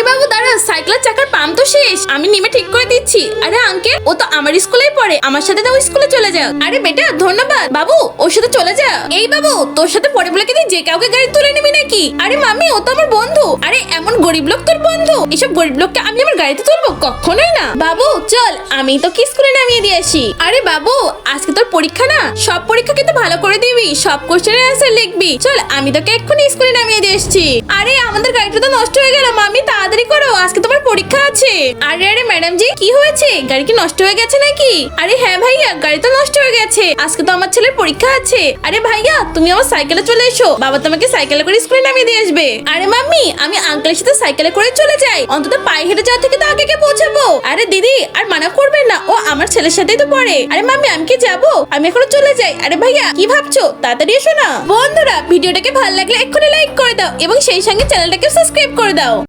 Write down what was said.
বাবু দাঁড়া, সাইকেলের চাকার পাম্প তো শেষ, আমি নেমে ঠিক করে দিচ্ছি। আরে আঙ্কেল, ও তো আমার স্কুলেই পড়ে, আমার সাথে তো স্কুলে চলে যাও। আরে বেটা ধন্যবাদ বাবু, ওর সাথে চলে যা। এই বাবু, তোর সাথে পরে বলে কি তুই যে কাউকে গাড়ি তুলে নিবি নাকি? আরে মামি, ও তো আমার বন্ধু। আরে এমন গরিব লোক তোর বন্ধু? এসব গরিব লোককে আমি আমার গাড়িতে তুলবো? কখনোই না। বাবু চল, আমি তো কি স্কুলে নামিয়ে দিয়ে আসি। আরে বাবু, আজকে তোর পরীক্ষা না? সব পরীক্ষা কিন্তু ভালো করে দিবি, সব কোশ্চেনের অ্যান্সার লিখবি। চল, আমি তোকে এক্ষুনি স্কুলে নামিয়ে দিয়ে আসছি। আরে আমাদের গাড়িটা তো নষ্ট হয়ে গেল মামি, তাড়াতাড়ি করো, আজকে তোমার পরীক্ষা আছে। আরে আরে ম্যাডাম জি, কি হয়েছে? গাড়ি কি নষ্ট হয়ে গেছে নাকি? আরে হ্যাঁ ভাইয়া, গাড়ি তো নষ্ট হয়ে গেছে, আজকে তো আমার ছেলের পরীক্ষা আছে। আরে ভাইয়া, তুমি আমার সাইকেলে চলে এসো, বাবা তোমাকে সাইকেলে করে স্কুলে নামিয়ে দিয়ে আসবে। আরে মাম্মি, আমি আঙ্কেলের সাথে সাইকেলে করে চলে যাই, অন্তত পায়ে হেঁটে যাওয়া থেকে তো আগে পৌঁছাবো। আরে দিদি আর মানা করবেন না, ও আমার ছেলের সাথেই তো পড়ে। আরে মাম্মি, আমি কি যাবো? আমি এখনো চলে যাই। আরে ভাইয়া কি ভাবছো, তাড়াতাড়ি এসো না। বন্ধুরা, ভিডিওটাকে ভালো লাগলে এক্ষুনি লাইক করে দাও এবং সেই সঙ্গে চ্যানেলটাকে সাবস্ক্রাইব করে দাও।